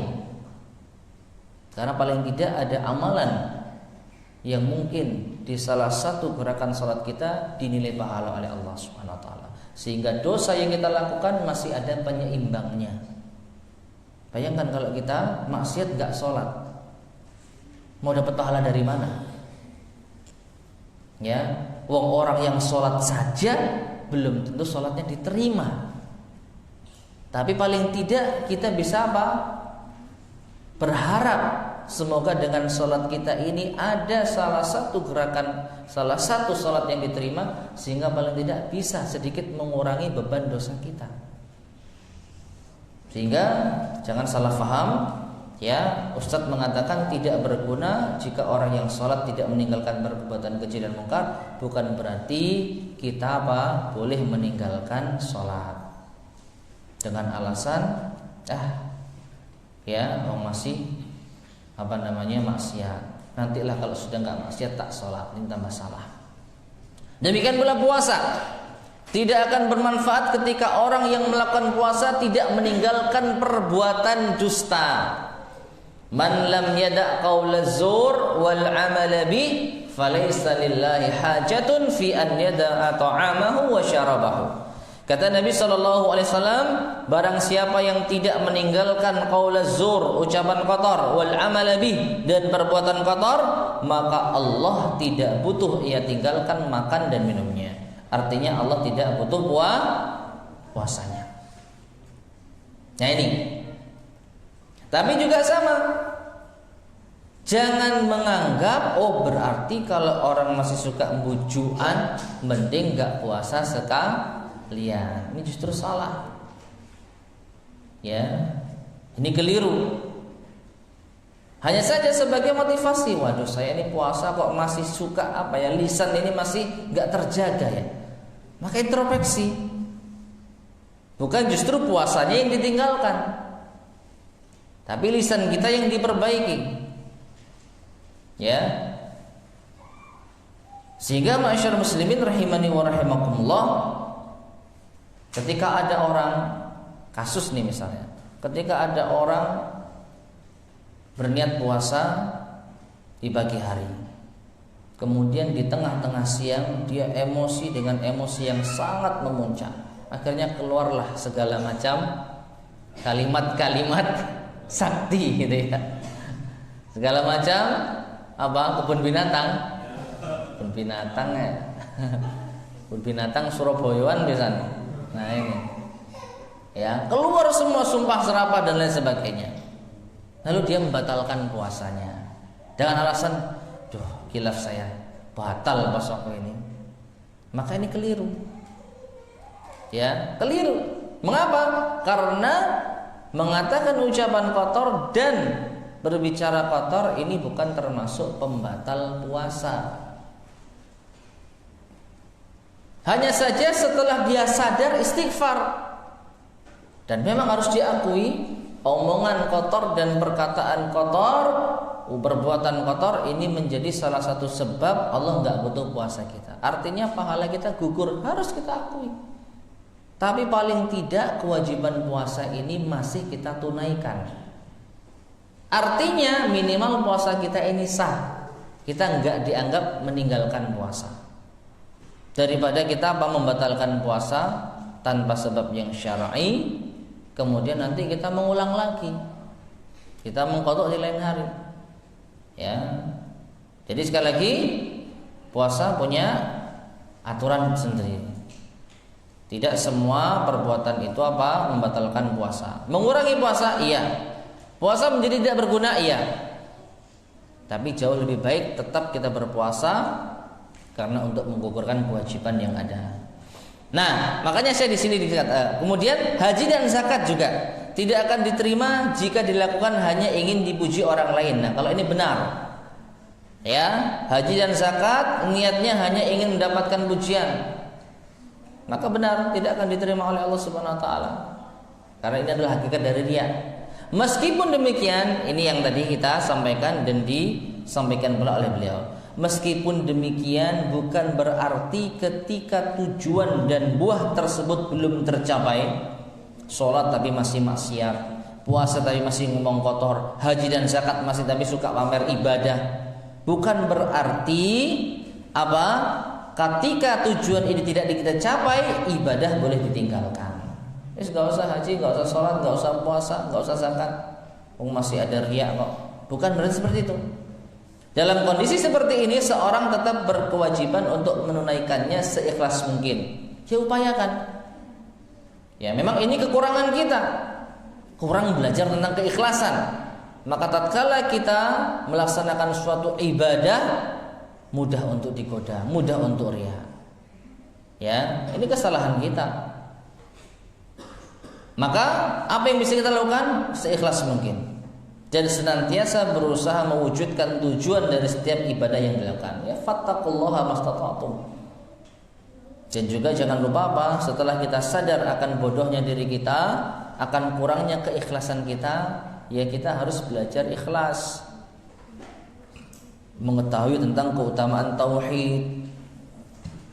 Karena paling tidak ada amalan yang mungkin di salah satu gerakan sholat kita dinilai pahala oleh Allah Subhanahu Wa Taala. Sehingga dosa yang kita lakukan masih ada penyeimbangnya. Bayangkan kalau kita maksiat gak sholat, mau dapat pahala dari mana? Ya, wong orang yang sholat saja belum tentu sholatnya diterima. Tapi paling tidak kita bisa apa? Berharap semoga dengan sholat kita ini ada salah satu gerakan, salah satu sholat yang diterima, sehingga paling tidak bisa sedikit mengurangi beban dosa kita. Sehingga jangan salah faham, ya Ustadz mengatakan tidak berguna jika orang yang sholat tidak meninggalkan perbuatan keji dan mungkar, bukan berarti kita boleh meninggalkan sholat dengan alasan ya orang masih maksiat. Nantilah kalau sudah nggak maksiat tak sholat, ini tambah salah. Demikian pula puasa. Tidak akan bermanfaat ketika orang yang melakukan puasa tidak meninggalkan perbuatan dusta. Man lam yada' qaula zur wal 'amala bi falaysa lillahi hajatun fi an yada'a ta'amahu wa syarabahu. Kata Nabi SAW, barang siapa yang tidak meninggalkan qaula zur, ucapan kotor, wal 'amala bi, dan perbuatan kotor, maka Allah tidak butuh ia tinggalkan makan dan minumnya. Artinya Allah tidak butuh puasanya. Nah ini. Tapi juga sama. Jangan menganggap berarti kalau orang masih suka bujuan mending gak puasa sekalian. Ini justru salah. Ya. Ini keliru. Hanya saja sebagai motivasi. Waduh, saya ini puasa kok masih suka lisan ini masih gak terjaga ya. Maka introspeksi. Bukan justru puasanya yang ditinggalkan, tapi lisan kita yang diperbaiki. Ya. Sehingga ma'asyar muslimin rahimani wa rahimakumullah, ketika ada orang, kasus nih misalnya, ketika ada orang berniat puasa di pagi hari, kemudian di tengah-tengah siang dia emosi dengan emosi yang sangat memuncak. Akhirnya keluarlah segala macam kalimat-kalimat sakti gitu ya. Segala macam kebun binatang. Kebun binatang ya. Kebun binatang Surabayaan misalnya. Nah ini. Ya, keluar semua sumpah serapah dan lain sebagainya. Lalu dia membatalkan puasanya dengan alasan khilaf saya batal puasaku ini. Maka ini keliru. Ya, keliru. Mengapa? Karena mengatakan ucapan kotor dan berbicara kotor ini bukan termasuk pembatal puasa. Hanya saja setelah dia sadar istighfar. Dan memang harus diakui omongan kotor dan perkataan kotor, perbuatan kotor ini menjadi salah satu sebab Allah nggak butuh puasa kita. Artinya pahala kita gugur, harus kita akui. Tapi paling tidak kewajiban puasa ini masih kita tunaikan. Artinya minimal puasa kita ini sah. Kita nggak dianggap meninggalkan puasa. Daripada kita membatalkan puasa tanpa sebab yang syar'i, kemudian nanti kita mengulang lagi, kita mengqadha di lain hari. Ya. Jadi sekali lagi puasa punya aturan sendiri. Tidak semua perbuatan itu membatalkan puasa. Mengurangi puasa iya. Puasa menjadi tidak berguna iya. Tapi jauh lebih baik tetap kita berpuasa karena untuk menggugurkan kewajiban yang ada. Nah, makanya saya di sini dikatakan kemudian haji dan zakat juga tidak akan diterima jika dilakukan hanya ingin dipuji orang lain. Nah, kalau ini benar, ya, haji dan zakat niatnya hanya ingin mendapatkan pujian, maka benar tidak akan diterima oleh Allah Subhanahu Wa Taala, karena ini adalah hakikat dari dia. Meskipun demikian, ini yang tadi kita sampaikan dan disampaikan pula oleh beliau. Meskipun demikian bukan berarti ketika tujuan dan buah tersebut belum tercapai, sholat tapi masih maksiat, puasa tapi masih ngomong kotor, haji dan zakat masih tapi suka pamer ibadah, bukan berarti ketika tujuan ini tidak kita capai, ibadah boleh ditinggalkan. Gak usah haji, gak usah sholat, gak usah puasa, gak usah zakat, masih ada riya kok. Bukan berarti seperti itu. Dalam kondisi seperti ini seorang tetap berkewajiban untuk menunaikannya seikhlas mungkin. Ya upayakan. Ya memang ini kekurangan kita, kurang belajar tentang keikhlasan. Maka tatkala kita melaksanakan suatu ibadah, mudah untuk digoda, mudah untuk riya. Ya, ini kesalahan kita. Maka apa yang bisa kita lakukan? Seikhlas mungkin. Dan senantiasa berusaha mewujudkan tujuan dari setiap ibadah yang dilakukan. Ya, fattaqullaha mastata'tum. Dan juga jangan lupa setelah kita sadar akan bodohnya diri kita, akan kurangnya keikhlasan kita, ya kita harus belajar ikhlas. Mengetahui tentang keutamaan tauhid,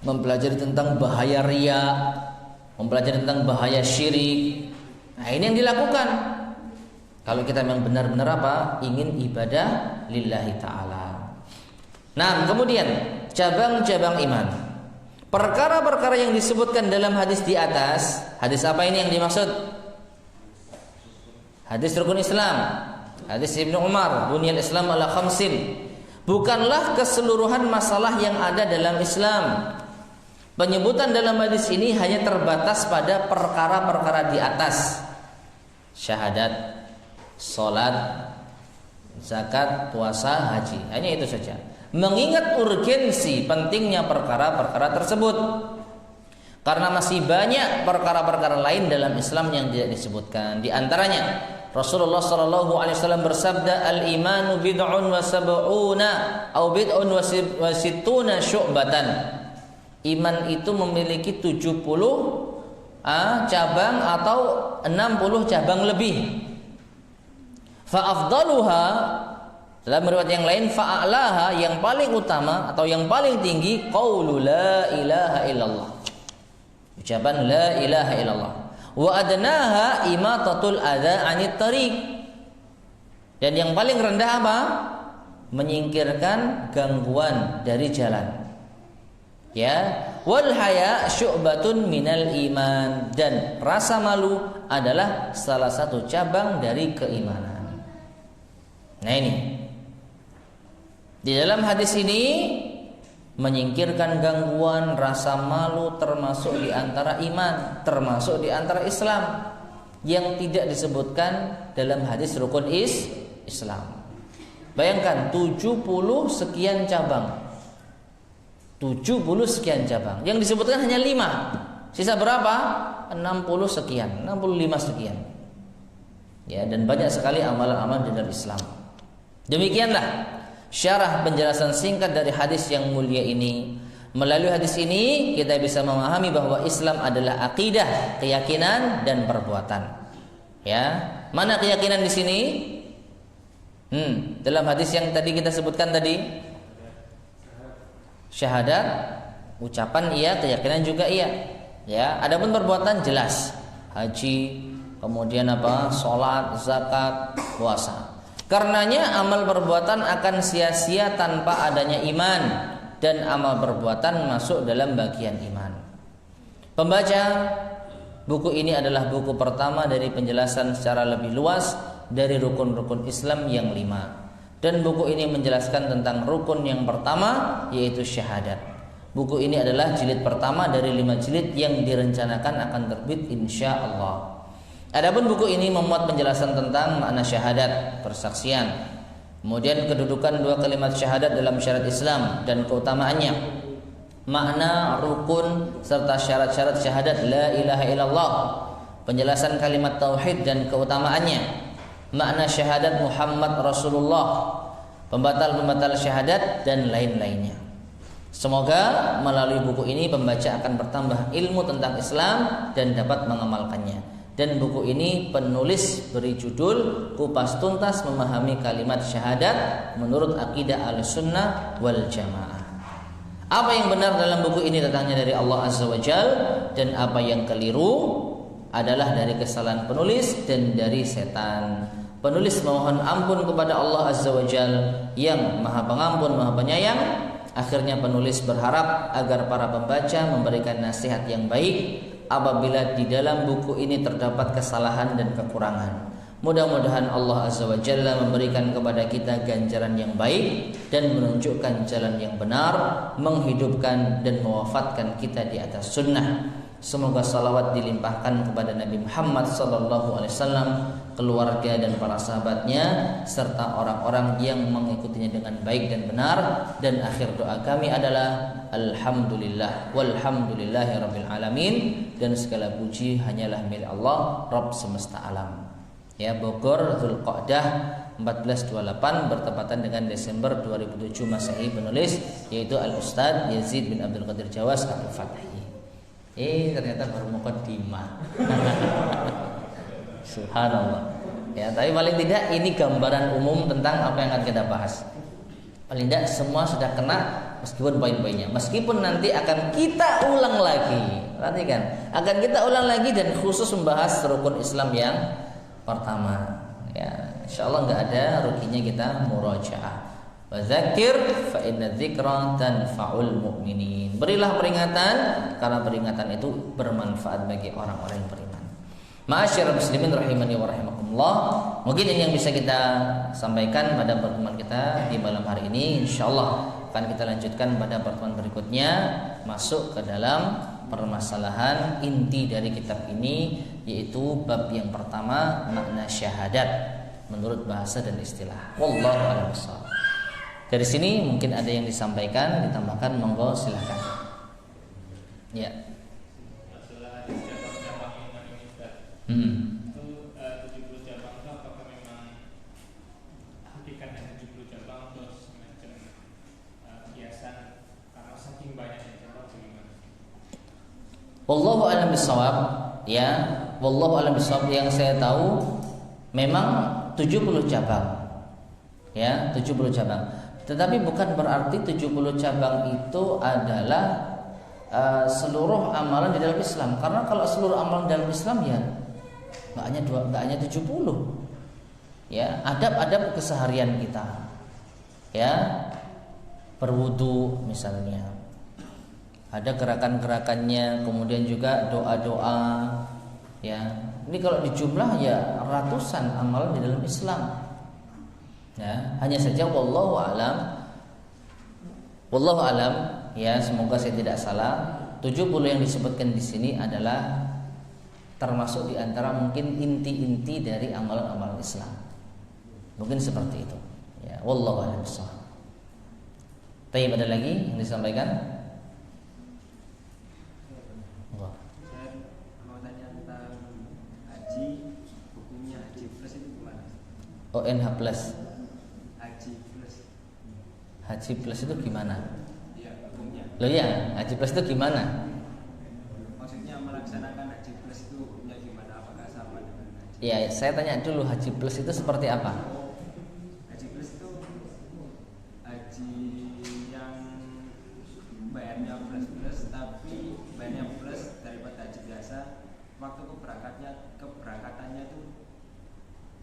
mempelajari tentang bahaya riya, mempelajari tentang bahaya syirik. Nah, ini yang dilakukan kalau kita memang benar-benar ingin ibadah lillahi ta'ala. Nah, kemudian cabang-cabang iman, perkara-perkara yang disebutkan dalam hadis di atas. Hadis apa ini yang dimaksud? Hadis rukun Islam, hadis Ibnu Umar, bunyal Islam ala khamsin. Bukanlah keseluruhan masalah yang ada dalam Islam. Penyebutan dalam hadis ini hanya terbatas pada perkara-perkara di atas: syahadat, sholat, zakat, puasa, haji. Hanya itu saja. Mengingat urgensi pentingnya perkara-perkara tersebut, karena masih banyak perkara-perkara lain dalam Islam yang tidak disebutkan. Di antaranya Rasulullah SAW bersabda, al-imanu bid'un wa sab'una au bid'un wa sittuna syu'batan. Iman itu memiliki 70 cabang atau 60 cabang lebih. Fa'afdaluha, dalam riwayat yang lain, fa'alaha, yang paling utama atau yang paling tinggi, qaulu la ilaha illallah, ucapan la ilaha illallah. Wa adnaha imatatul adza 'anit tariq, dan yang paling rendah menyingkirkan gangguan dari jalan. Ya, wal haya syu'batun minal iman, dan rasa malu adalah salah satu cabang dari keimanan. Nah, ini di dalam hadis ini menyingkirkan gangguan rasa malu termasuk di antara iman, termasuk di antara Islam yang tidak disebutkan dalam hadis rukun Islam. Bayangkan 70 sekian cabang. 70 sekian cabang. Yang disebutkan hanya 5. Sisa berapa? 60 sekian, 65 sekian. Ya, dan banyak sekali amalan-amalan di dalam Islam. Demikianlah syarah penjelasan singkat dari hadis yang mulia ini. Melalui hadis ini kita bisa memahami bahwa Islam adalah akidah, keyakinan dan perbuatan. Ya, mana keyakinan di sini? Dalam hadis yang tadi kita sebutkan tadi, syahadat, ucapan iya, keyakinan juga iya. Ya, adapun perbuatan jelas, haji, kemudian salat, zakat, puasa. Karenanya amal perbuatan akan sia-sia tanpa adanya iman, dan amal perbuatan masuk dalam bagian iman. Pembaca Buku ini adalah buku pertama dari penjelasan secara lebih luas dari rukun-rukun Islam yang 5. Dan buku ini menjelaskan tentang rukun yang pertama, yaitu syahadat. Buku ini adalah jilid pertama dari 5 jilid yang direncanakan akan terbit insya Allah. Adapun buku ini memuat penjelasan tentang makna syahadat, persaksian, kemudian kedudukan 2 kalimat syahadat dalam syariat Islam dan keutamaannya, makna, rukun, serta syarat-syarat syahadat la ilaha illallah, penjelasan kalimat tauhid dan keutamaannya, makna syahadat Muhammad Rasulullah, pembatal-pembatal syahadat, dan lain-lainnya. Semoga melalui buku ini pembaca akan bertambah ilmu tentang Islam dan dapat mengamalkannya. Dan buku ini penulis beri judul Kupas Tuntas Memahami Kalimat Syahadat Menurut Akidah Ahlussunnah wal Jamaah. Apa yang benar dalam buku ini datangnya dari Allah Azza wa Jal, dan apa yang keliru adalah dari kesalahan penulis dan dari setan. Penulis memohon ampun kepada Allah Azza wa Jal yang Maha Pengampun, Maha Penyayang. Akhirnya penulis berharap agar para pembaca memberikan nasihat yang baik apabila di dalam buku ini terdapat kesalahan dan kekurangan. Mudah-mudahan Allah Azza wa Jalla memberikan kepada kita ganjaran yang baik dan menunjukkan jalan yang benar, menghidupkan dan mewafatkan kita di atas sunnah. Semoga salawat dilimpahkan kepada Nabi Muhammad SAW, keluarga dan para sahabatnya, serta orang-orang yang mengikutinya dengan baik dan benar. Dan akhir doa kami adalah Alhamdulillah walhamdulillahi rabbil alamin. Dan segala puji hanyalah milik Allah, Rabb semesta alam. Ya, Bogor, Dzulqa'dah 1428 bertepatan dengan Desember 2007 Masehi. Penulis yaitu Al-Ustadz Yazid bin Abdul Qadir Jawas Al-Fatih. Ternyata baru muqaddimah. Subhanallah. Ya, tapi paling tidak ini gambaran umum tentang apa yang akan kita bahas. Paling tidak semua sudah kena meskipun poin-poinnya. Meskipun nanti akan kita ulang lagi. Perhatikan, akan kita ulang lagi dan khusus membahas rukun Islam yang pertama. Ya, insyaallah enggak ada ruginya kita murajaah. Wa dzakir fa inna dzikra tanfa'ul mu'minin. Berilah peringatan karena peringatan itu bermanfaat bagi orang-orang yang beriman. Ma'asyiral muslimin rahimani wa rahimakumullah. Mungkin ini yang bisa kita sampaikan pada pertemuan kita di malam hari ini. Insyaallah akan kita lanjutkan pada pertemuan berikutnya, masuk ke dalam permasalahan inti dari kitab ini, yaitu bab yang pertama, makna syahadat menurut bahasa dan istilah. Wallahu a'lam bishawab. Dari sini mungkin ada yang disampaikan, ditambahkan, monggo silakan. Ya. Masalah cabang-cabang iman ini, Ustaz. Itu 70 cabang itu apakah memang hakikatnya 70 cabang atau semacam kiasan karena saking banyaknya cabang bagaimana? Wallahu a'lam bishawab. Ya, wallahu a'lam bishawab. Yang saya tahu memang 70 cabang. Ya, 70 cabang. Tetapi bukan berarti 70 cabang itu adalah seluruh amalan di dalam Islam. Karena kalau seluruh amalan dalam Islam ya enggak hanya 70. Ya, adab-adab keseharian kita. Ya, berwudu misalnya. Ada gerakan-gerakannya, kemudian juga doa-doa. Ya, ini kalau dijumlah ya ratusan amalan di dalam Islam. Ya, hanya saja wallahu alam, ya, semoga saya tidak salah. 70 yang disebutkan di sini adalah termasuk di antara mungkin inti-inti dari amalan-amalan Islam. Mungkin seperti itu. Ya, wallahu a'lam bishawab. Baik, ada lagi yang disampaikan? Saya mau tanya tentang haji, hukumnya haji plus itu gimana? ONH plus. Haji plus itu gimana? Iya, hukumnya. Loh ya, haji plus itu gimana? Maksudnya melaksanakan haji plus itu hukumnya gimana? Apakah sama dengan haji? Ya, saya tanya dulu, haji plus itu seperti apa? Haji plus itu haji yang bayarnya plus tapi bayarnya plus daripada haji biasa. Waktu keberangkatannya itu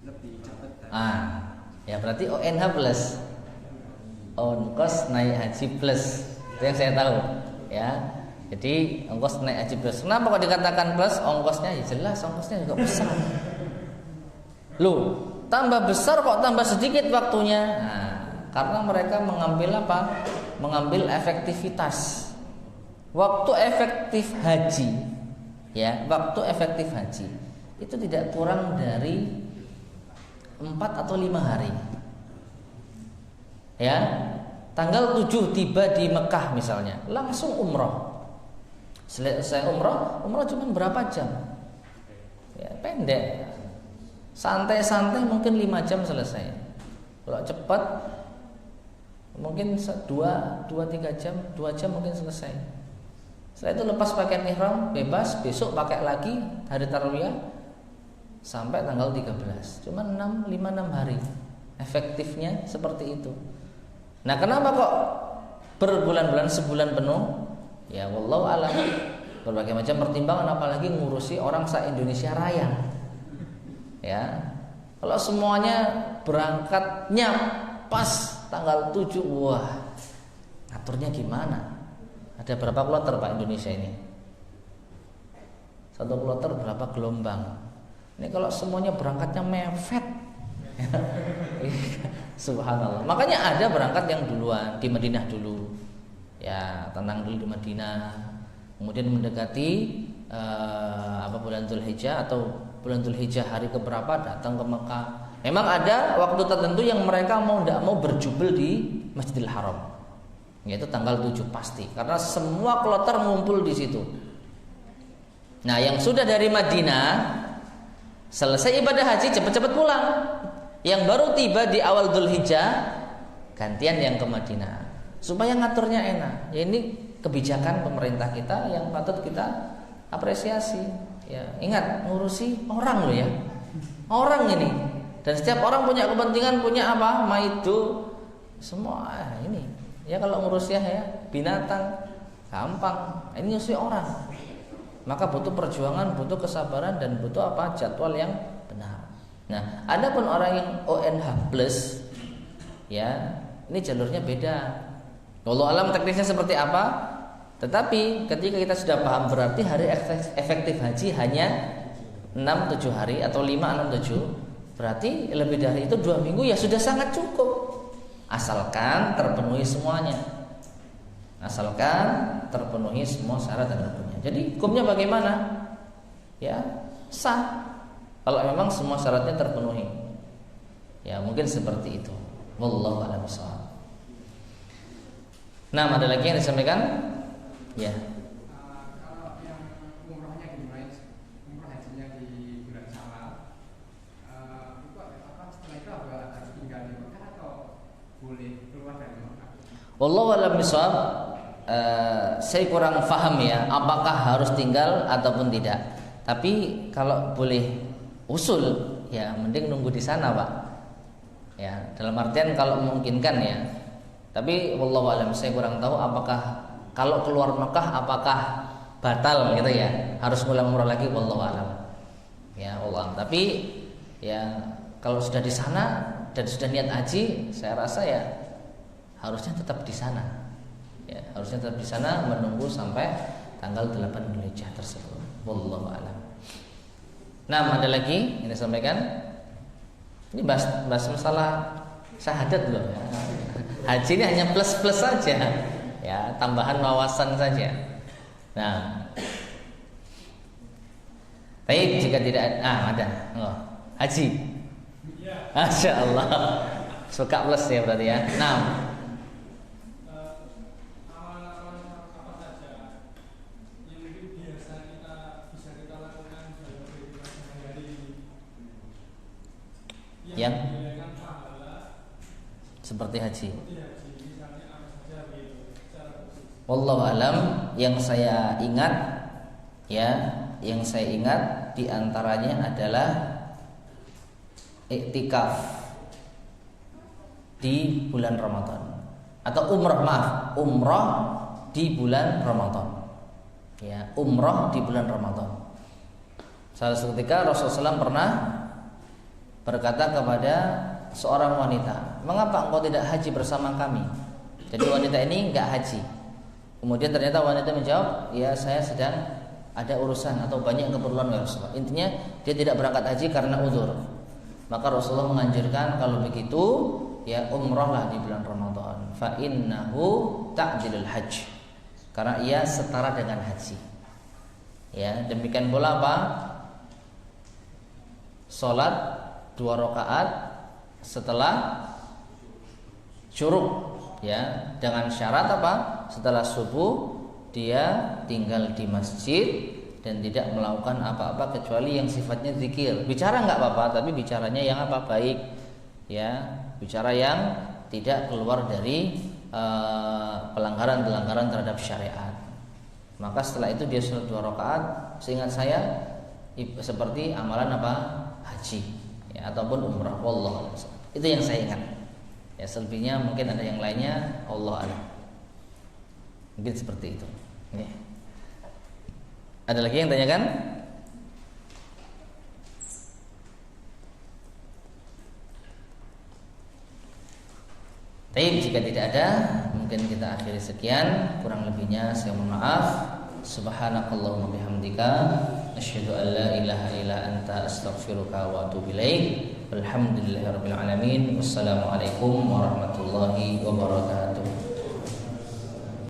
lebih cepat dari Ya berarti ONH plus, ongkos naik haji plus, itu yang saya tahu. Ya, Jadi ongkos naik haji plus. Kenapa kok dikatakan plus? Ongkosnya ya jelas, ongkosnya juga besar. Loh, tambah besar kok tambah sedikit waktunya? Nah, karena mereka mengambil apa? Mengambil efektivitas. Waktu efektif haji, ya, waktu efektif haji itu tidak kurang dari 4 atau 5 hari. Ya, tanggal 7 tiba di Mekah misalnya, langsung umroh. Selesai umroh cuma berapa jam? Ya, pendek. Santai-santai mungkin 5 jam selesai. Kalau cepat mungkin 2-3 jam, 2 jam mungkin selesai. Setelah itu lepas pakaian ihram, bebas, besok pakai lagi hari tarwiyah sampai tanggal 13. Cuma 5-6 hari. Efektifnya seperti itu. Nah, kenapa kok berbulan-bulan, sebulan penuh? Ya wallahu alam. Berbagai macam pertimbangan, apalagi ngurusi orang se-Indonesia Raya. Ya. Kalau semuanya berangkatnya pas tanggal 7, wah, ngaturnya gimana? Ada berapa kloter Pak Indonesia ini? Satu kloter berapa gelombang? Ini kalau semuanya berangkatnya mepet. Subhanallah. Makanya ada berangkat yang duluan di Madinah dulu. Ya, tenang dulu di Madinah. Kemudian mendekati bulan Dzulhijjah atau bulan Dzulhijjah hari keberapa datang ke Mekah. Memang ada waktu tertentu yang mereka tidak mau berjubel di Masjidil Haram. Yaitu tanggal 7 pasti, karena semua kloter ngumpul di situ. Nah, yang sudah dari Madinah selesai ibadah haji cepat-cepat pulang. Yang baru tiba di awal Dzulhijjah gantian yang ke Madinah. Supaya ngaturnya enak. Ya, ini kebijakan pemerintah kita yang patut kita apresiasi. Ya, ingat ngurusi orang loh ya. Orang ini. Dan setiap orang punya kepentingan, punya apa? Maidu semua ini. Ya kalau ngurus ya binatang gampang. Ini ngurusi orang. Maka butuh perjuangan, butuh kesabaran, dan butuh apa? Jadwal yang benar. Nah, ada pun orang yang ONH plus, ya ini jalurnya beda. Wallahu alam teknisnya seperti apa. Tetapi ketika kita sudah paham, berarti hari efektif haji hanya 6-7 hari atau 5-6-7. Berarti lebih dari itu 2 minggu ya sudah sangat cukup. Asalkan terpenuhi semuanya. Asalkan terpenuhi semua syarat dan rukunnya. Jadi hukumnya bagaimana? Ya, sah. Kalau memang semua syaratnya terpenuhi. Ya, mungkin seperti itu. Wallahu a'lam bishawab. Nah, ada lagi yang disampaikan? Ya. Kalau yang umrohnya dimulai, umroh hajinya di bulan Syawal, itu apa? Setelah itu harus tinggal di Mekah atau boleh keluar dari Mekah? Wallahu a'lam bishawab. Saya kurang paham ya, apakah harus tinggal ataupun tidak. Tapi kalau boleh usul, ya mending nunggu di sana, Pak. Ya, dalam artian kalau memungkinkan ya. Tapi wallahu a'lam, saya kurang tahu apakah kalau keluar Mekah apakah batal gitu ya, harus ngulang umrah lagi, wallahu a'lam. Ya, wallahu a'lam. Tapi ya kalau sudah di sana dan sudah niat haji, saya rasa ya harusnya tetap di sana. Ya, harusnya tetap di sana menunggu sampai tanggal 8 Dzulhijjah tersebut. Wallahu a'lam. Nah, ada lagi yang disampaikan. Ini bahas masalah syahadat loh. Ya. Haji ini hanya plus-plus saja. Ya, tambahan wawasan saja. Nah, baik, jika tidak ada. Haji. Masya Allah. Suka plus ya berarti ya. Nah, yang seperti haji. Wallahu alam, yang saya ingat di antaranya adalah iktikaf di bulan Ramadan atau umrah di bulan Ramadan. Ya, umrah di bulan Ramadan. Salah ketika Rasulullah SAW pernah berkata kepada seorang wanita, "Mengapa engkau tidak haji bersama kami?" Jadi wanita ini enggak haji. Kemudian ternyata wanita menjawab, ya saya sedang ada urusan atau banyak keperluan ya Rasulullah. Intinya dia tidak berangkat haji karena uzur. Maka Rasulullah menganjurkan kalau begitu ya umrahlah di bulan Ramadan. Fa innahu ta'dilul hajj. Karena ia setara dengan haji. Ya, demikian pula apa? Salat 2 rakaat setelah syuruk, ya, dengan syarat apa? Setelah subuh dia tinggal di masjid dan tidak melakukan apa-apa kecuali yang sifatnya zikir. Bicara nggak apa-apa, tapi bicaranya yang apa? Baik, ya, bicara yang tidak keluar dari pelanggaran-pelanggaran terhadap syariat. Maka setelah itu dia sholat 2 rakaat, seingat saya seperti amalan apa? Haji, ya, ataupun umrah. Wallahu a'lam. Itu yang saya ingat. Ya, selebihnya mungkin ada yang lainnya, Allah a'lam. Mungkin seperti itu. Ya. Ada lagi yang tanyakan? Baik, jika tidak ada, mungkin kita akhiri sekian. Kurang lebihnya saya mohon maaf. Subhanakallahumma bihamdika asyhadu an la ilaha illa anta astaghfiruka wa atubu ilaik. Walhamdulillahirabbil alamin. Wassalamualaikum warahmatullahi wabarakatuh.